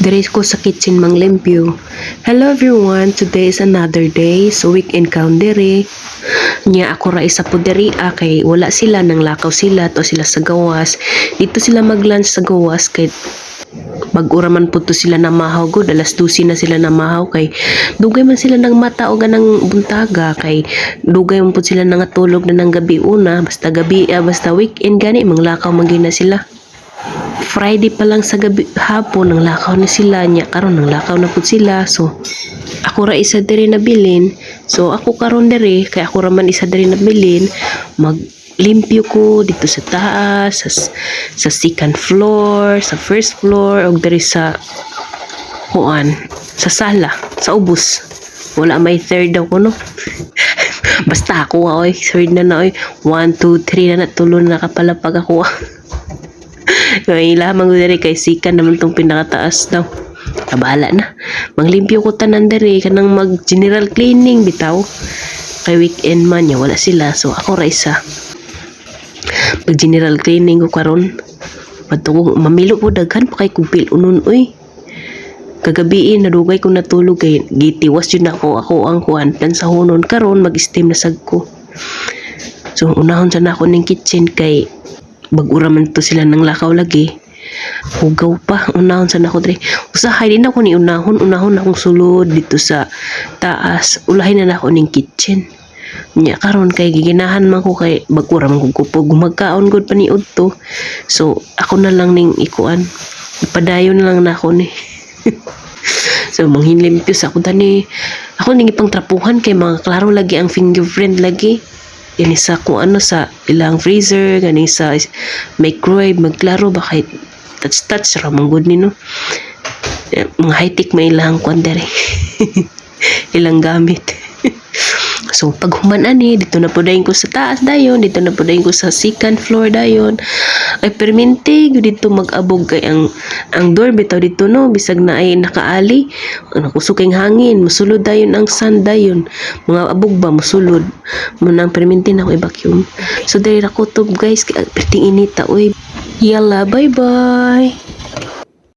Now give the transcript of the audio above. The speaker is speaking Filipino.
Diri ko sa kitchen manglimpyo. Hello everyone, today is another day. So weekend karon diri. Nya ako ra isa po diri kay wala sila nang lakaw sila to sila sa gawas. Dito sila mag-lunch sa gawas kay mag-ura man po to sila na mahaw god, alas 12 na sila na mahaw kay dugay man sila ng mata o ganang buntaga kay dugay man po sila nangatulog na ng gabi una basta gabi basta weekend gani manglakaw man gyud na sila. Friday pa lang sa gabi hapon nang lakaw na sila nya karon nang lakaw na pud sila. So ako ra isa diri nabilin, so ako karon diri kay ako ra man isa diri nabilin maglimpyo ko dito sa taas sa second floor, sa first floor og diri sa kuan sa sala sa ubos. Wala may third daw ko no. Basta ako oy third na oy 1 2 3 na natulo na kapalapag ako. Kaya lamang diri kay sikan naman tong pinakataas daw. Kabala na. Manglimpyo ko tanan diri kanang mag general cleaning bitaw. Kay weekend man ya wala sila so ako ra isa. Pag general cleaning ko karon patungog mamilo po daghan pa kay kupil unon uy. Kagabi nadugay ko natulog kay gitiwas yun ako ang kuan plan sa hunon karon mag-steam na sad ko. So unahon sa nako ning kitchen kay bag-ura man to sila nang lakaw lagi. Hugaw pa unahon sa nako dre. Usahay din ako ni unahon akong sulod dito sa taas. Ulahin na nako ning kitchen. Nya karon kay giginahan man ko kay bag-ura man ko pug magkaon gud paniud to. So ako na lang ning ikuan. Ipadayon na lang nako ni. So manghinlimpyo sa ako tani. Ako ning ipang trapuhan kay mga klaro lagi ang fingerprint lagi. Yan sa kung ano sa ilang freezer, ganing sa microwave, magklaro ba kahit touch ramang good ni no. Mga high-tech may ilang kwandere. Ilang gamit. So pag humanan dito na po dayon ko sa taas dayon, dito na po dayon ko sa second floor dayon. Ay perminti dito mag-abog kay ang door bitaw dito no, bisag na ay nakaali. Ano kusuking hangin, musulod dayon ang sun dayon. Mga abog ba musulod. Munang perminti na ko i-vacuum. So diri ra kutob guys, kay perting inita oy. Yalla, bye-bye.